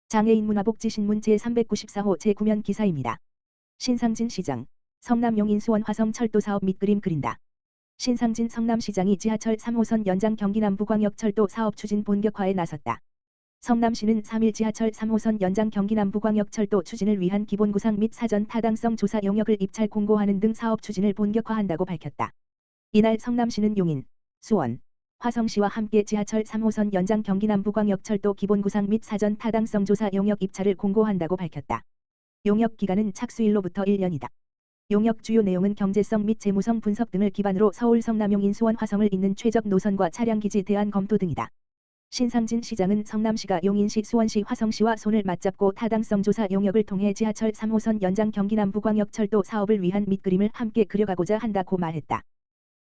장애인 문화복지신문 제394호 제9면 기사입니다. 신상진 시장, 성남 용인수원 화성 철도사업 및 그림 그린다. 신상진 성남시장이 지하철 3호선 연장 경기남부광역철도 사업 추진 본격화에 나섰다. 성남시는 3일 지하철 3호선 연장 경기남부광역철도 추진을 위한 기본구상 및 사전 타당성 조사 용역을 입찰 공고하는 등 사업 추진을 본격화한다고 밝혔다. 이날 성남시는 용인, 수원, 화성시와 함께 지하철 3호선 연장 경기남부광역철도 기본구상 및 사전 타당성 조사 용역 입찰을 공고한다고 밝혔다. 용역 기간은 착수일로부터 1년이다. 용역 주요 내용은 경제성 및 재무성 분석 등을 기반으로 서울 성남 용인 수원 화성을 잇는 최적 노선과 차량 기지 대안 검토 등이다. 신상진 시장은 성남시가 용인시 수원시 화성시와 손을 맞잡고 타당성 조사 용역을 통해 지하철 3호선 연장 경기남부광역철도 사업을 위한 밑그림을 함께 그려가고자 한다고 말했다.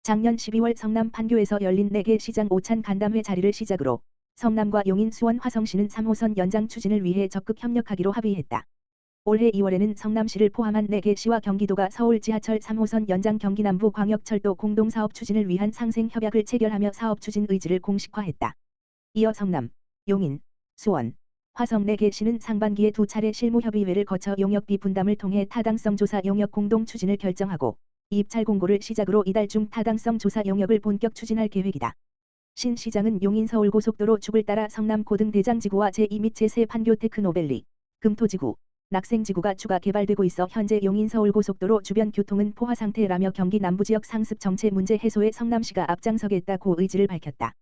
작년 12월 성남 판교에서 열린 4개 시장 오찬 간담회 자리를 시작으로 성남과 용인 수원 화성시는 3호선 연장 추진을 위해 적극 협력하기로 합의했다. 올해 2월에는 성남시를 포함한 4개 시와 경기도가 서울 지하철 3호선 연장 경기남부 광역철도 공동사업 추진을 위한 상생협약을 체결하며 사업 추진 의지를 공식화했다. 이어 성남, 용인, 수원, 화성 4개 시는 상반기에 2차례 실무협의회를 거쳐 용역비 분담을 통해 타당성 조사 용역 공동 추진을 결정하고 입찰 공고를 시작으로 이달 중 타당성 조사 용역을 본격 추진할 계획이다. 신 시장은 용인 서울고속도로 축을 따라 성남 고등대장지구와 제2 및 제3 판교 테크노밸리, 금토지구, 낙생지구가 추가 개발되고 있어 현재 용인 서울고속도로 주변 교통은 포화 상태라며 경기 남부지역 상습 정체 문제 해소에 성남시가 앞장서겠다고 의지를 밝혔다.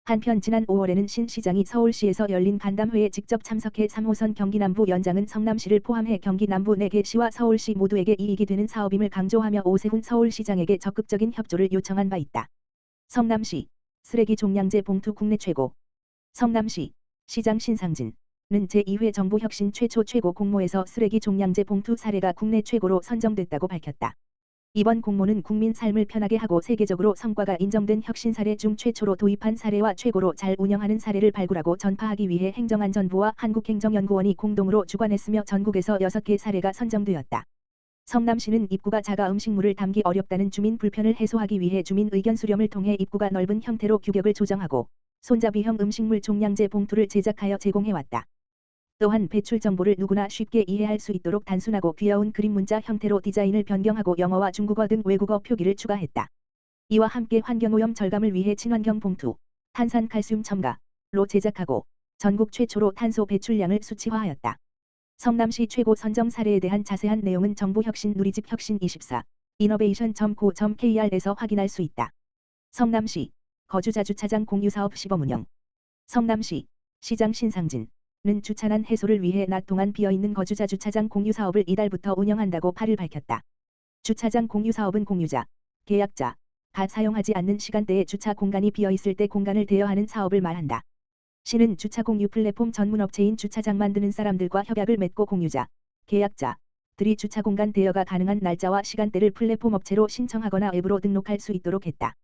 한편 지난 5월에는 신 시장이 서울시에서 열린 간담회에 직접 참석해 3호선 경기남부 연장은 성남시를 포함해 경기 남부 4개 시와 서울시 모두에게 이익이 되는 사업임을 강조하며 오세훈 서울시장에게 적극적인 협조를 요청한 바 있다. 성남시, 쓰레기 종량제 봉투 국내 최고. 성남시, 시장 신상진은 제2회 정부혁신 최초 최고 공모에서 쓰레기 종량제 봉투 사례가 국내 최고로 선정됐다고 밝혔다. 이번 공모는 국민 삶을 편하게 하고 세계적으로 성과가 인정된 혁신 사례 중 최초로 도입한 사례와 최고로 잘 운영하는 사례를 발굴하고 전파하기 위해 행정안전부와 한국행정연구원이 공동으로 주관했으며 전국에서 6개 사례가 선정되었다. 성남시는 입구가 작아 음식물을 담기 어렵다는 주민 불편을 해소하기 위해 주민 의견 수렴을 통해 입구가 넓은 형태로 규격을 조정하고 손잡이형 음식물 종량제 봉투를 제작하여 제공해왔다. 또한 배출 정보를 누구나 쉽게 이해할 수 있도록 단순하고 귀여운 그림 문자 형태로 디자인을 변경하고 영어와 중국어 등 외국어 표기를 추가했다. 이와 함께 환경오염 절감을 위해 친환경 봉투, 탄산칼슘 첨가로 제작하고 전국 최초로 탄소 배출량을 수치화하였다. 성남시 최고 선정 사례에 대한 자세한 내용은 정부혁신 누리집 혁신24 innovation.co.kr에서 확인할 수 있다. 성남시 거주자주차장 공유사업 시범 운영. 성남시 시장 신상진 는 주차난 해소를 위해 낮 동안 비어있는 거주자 주차장 공유사업을 이달부터 운영한다고 8일 밝혔다. 주차장 공유사업은 공유자, 계약자가 사용하지 않는 시간대에 주차 공간이 비어있을 때 공간을 대여하는 사업을 말한다. 시는 주차 공유 플랫폼 전문업체인 주차장 만드는 사람들과 협약을 맺고 공유자, 계약자들이 주차 공간 대여가 가능한 날짜와 시간대를 플랫폼 업체로 신청하거나 앱으로 등록할 수 있도록 했다.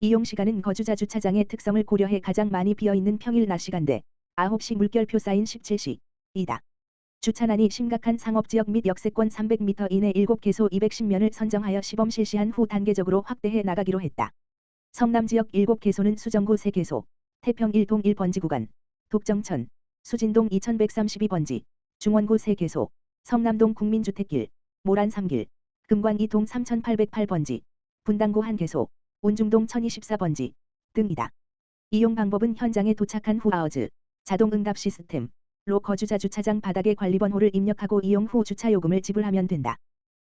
이용 시간은 거주자 주차장의 특성을 고려해 가장 많이 비어있는 평일 낮 시간대 9시 물결표 사인 17시이다. 주차난이 심각한 상업지역 및 역세권 300m 이내 7개소 210면을 선정하여 시범 실시한 후 단계적으로 확대해 나가기로 했다. 성남지역 7개소는 수정구 3개소, 태평 1동 1번지 구간, 독정천, 수진동 2132번지, 중원구 3개소, 성남동 국민주택길, 모란 3길, 금관 2동 3808번지, 분당구 1개소, 운중동 1024번지 등이다. 이용 방법은 현장에 도착한 후 아어즈 자동 응답 시스템로 거주자 주차장 바닥에 관리번호를 입력하고 이용 후 주차요금을 지불하면 된다.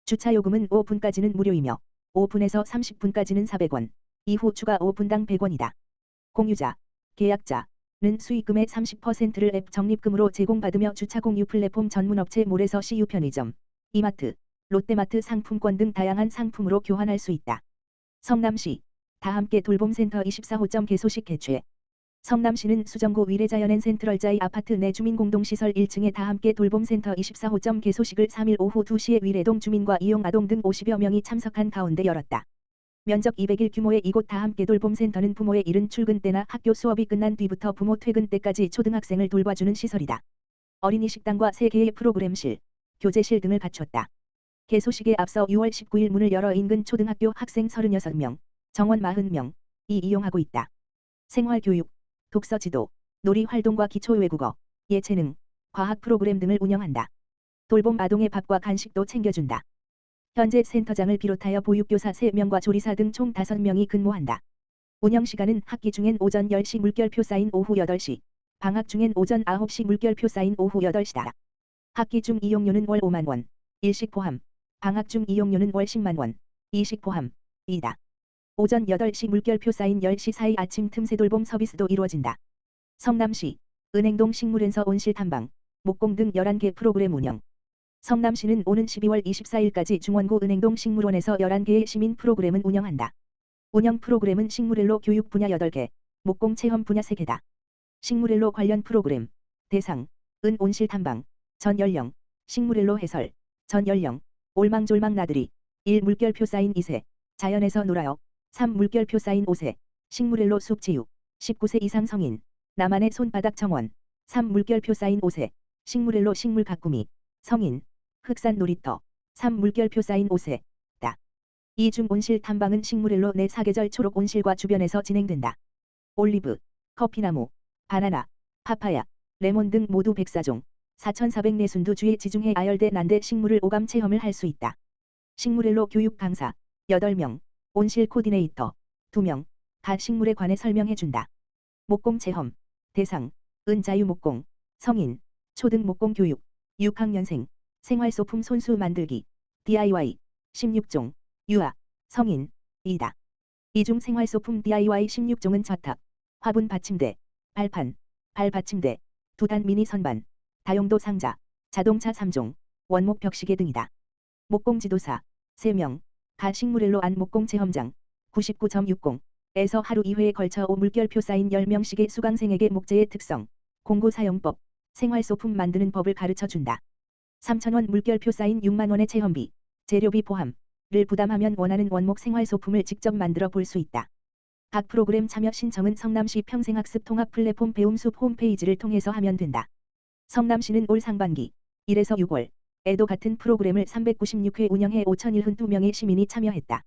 주차요금은 5분까지는 무료이며 5분에서 30분까지는 400원, 이후 추가 5분당 100원이다. 공유자, 계약자는 수익금의 30%를 앱 적립금으로 제공받으며 주차 공유 플랫폼 전문업체 몰에서 CU 편의점, 이마트, 롯데마트 상품권 등 다양한 상품으로 교환할 수 있다. 성남시 다함께 돌봄센터 24호점 개소식 개최. 성남시는 수정구 위례자연엔 센트럴자이 아파트 내 주민공동시설 1층에 다함께 돌봄센터 24호점 개소식을 3일 오후 2시에 위례동 주민과 이용아동 등 50여 명이 참석한 가운데 열었다. 면적 200일 규모의 이곳 다함께 돌봄센터는 부모의 이른 출근 때나 학교 수업이 끝난 뒤부터 부모 퇴근 때까지 초등학생을 돌봐주는 시설이다. 어린이 식당과 3개의 프로그램실, 교재실 등을 갖췄다. 개소식에 앞서 6월 19일 문을 열어 인근 초등학교 학생 36명, 정원 40명이 이용하고 있다. 생활교육, 독서지도, 놀이활동과 기초외국어, 예체능, 과학 프로그램 등을 운영한다. 돌봄 아동의 밥과 간식도 챙겨준다. 현재 센터장을 비롯하여 보육교사 3명과 조리사 등 총 5명이 근무한다. 운영시간은 학기 중엔 오전 10시 물결표 쌓인 오후 8시, 방학 중엔 오전 9시 물결표 쌓인 오후 8시다. 학기 중 이용료는 월 5만 원, 일식 포함, 방학 중 이용료는 월 10만 원, 이식 포함, 이다. 오전 8시 물결표 쌓인 10시 사이 아침 틈새 돌봄 서비스도 이루어진다. 성남시, 은행동 식물연서 온실 탐방, 목공 등 11개 프로그램 운영. 성남시는 오는 12월 24일까지 중원구 은행동 식물원에서 11개의 시민 프로그램은 운영한다. 운영 프로그램은 식물일로 교육 분야 8개, 목공 체험 분야 3개다. 식물일로 관련 프로그램, 대상, 은 온실 탐방, 전 연령, 식물일로 해설, 전 연령, 올망졸망 나들이, 1 물결표 쌓인 2세, 자연에서 놀아요, 3 물결표 쌓인 5세, 식물일로 숲체육, 19세 이상 성인, 나만의 손바닥 정원, 3 물결표 쌓인 5세, 식물일로 식물 가꾸미, 성인, 흑산 놀이터, 3 물결표 쌓인 5세, 다. 이 중 온실 탐방은 식물일로 내 사계절 초록 온실과 주변에서 진행된다. 올리브, 커피나무, 바나나, 파파야, 레몬 등 모두 104종, 4,404순두 주에 지중해 아열대 난대 식물을 오감 체험을 할 수 있다. 식물일로 교육 강사, 8명, 온실 코디네이터, 2명, 각 식물에 관해 설명해준다. 목공 체험, 대상, 은 자유목공, 성인, 초등 목공 교육, 6학년생, 생활소품 손수 만들기, DIY, 16종, 유아, 성인, 이다. 이 중 생활소품 DIY 16종은 저탑, 화분 받침대, 발판, 발 받침대, 2단 미니 선반, 다용도 상자, 자동차 3종, 원목 벽시계 등이다. 목공 지도사, 3명, 가 식물일로 안 목공 체험장, 99.60에서 하루 2회에 걸쳐 5물결표 쌓인 10명씩의 수강생에게 목재의 특성, 공구 사용법, 생활소품 만드는 법을 가르쳐준다. 3,000원 물결표 쌓인 6만원의 체험비, 재료비 포함, 를 부담하면 원하는 원목 생활소품을 직접 만들어 볼 수 있다. 각 프로그램 참여 신청은 성남시 평생학습 통합 플랫폼 배움숲 홈페이지를 통해서 하면 된다. 성남시는 올 상반기 1에서 6월에도 같은 프로그램을 396회 운영해 5,072명의 시민이 참여했다.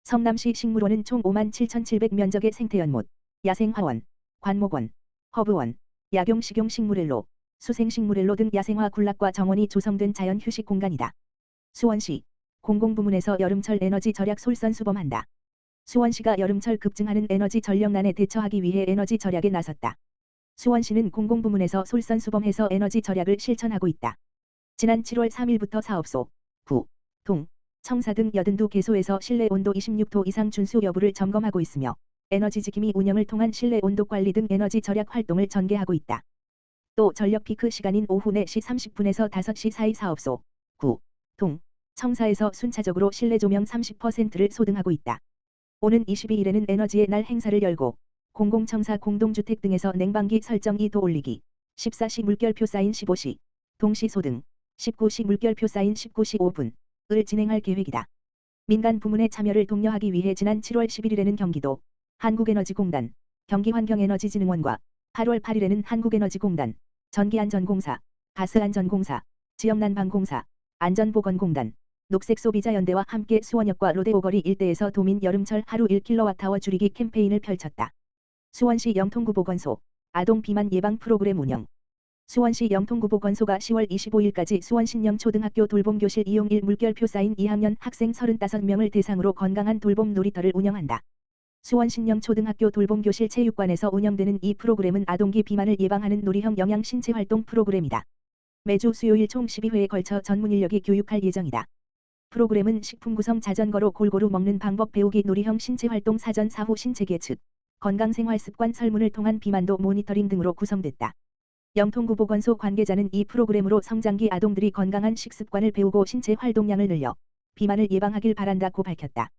성남시 식물원은 총 57,700 면적의 생태연못, 야생화원, 관목원, 허브원, 약용 식용 식물일로, 수생식물일로 등 야생화 군락과 정원이 조성된 자연 휴식 공간이다. 수원시 공공부문에서 여름철 에너지 절약 솔선수범한다. 수원시가 여름철 급증하는 에너지 전력난에 대처하기 위해 에너지 절약에 나섰다. 수원시는 공공부문에서 솔선수범해서 에너지 절약을 실천하고 있다. 지난 7월 3일부터 사업소, 구, 동, 청사 등 82개소에서 실내 온도 26도 이상 준수 여부를 점검하고 있으며 에너지지킴이 운영을 통한 실내 온도 관리 등 에너지 절약 활동을 전개하고 있다. 또 전력 피크 시간인 오후 4시 30분에서 5시 사이 사업소, 구, 동, 청사에서 순차적으로 실내 조명 30%를 소등하고 있다. 오는 22일에는 에너지의 날 행사를 열고 공공청사 공동주택 등에서 냉방기 설정 2도 올리기, 14시 물결표 쌓인 15시, 동시 소등, 19시 물결표 쌓인 19시 5분을 진행할 계획이다. 민간 부문의 참여를 독려하기 위해 지난 7월 11일에는 경기도 한국에너지공단, 경기환경에너지진흥원과 8월 8일에는 한국에너지공단, 전기안전공사, 가스안전공사, 지역난방공사, 안전보건공단, 녹색소비자연대와 함께 수원역과 로데오거리 일대에서 도민 여름철 하루 1kWh 줄이기 캠페인을 펼쳤다. 수원시 영통구보건소, 아동 비만 예방 프로그램 운영. 수원시 영통구보건소가 10월 25일까지 수원신영 초등학교 돌봄교실 이용 1물결표 쌓인 2학년 학생 35명을 대상으로 건강한 돌봄 놀이터를 운영한다. 수원신영 초등학교 돌봄교실 체육관에서 운영되는 이 프로그램은 아동기 비만을 예방하는 놀이형 영양 신체활동 프로그램이다. 매주 수요일 총 12회에 걸쳐 전문 인력이 교육할 예정이다. 프로그램은 식품 구성 자전거로 골고루 먹는 방법 배우기 놀이형 신체활동 사전 사후 신체 계측, 건강생활습관 설문을 통한 비만도 모니터링 등으로 구성됐다. 영통구보건소 관계자는 이 프로그램으로 성장기 아동들이 건강한 식습관을 배우고 신체 활동량을 늘려 비만을 예방하길 바란다고 밝혔다.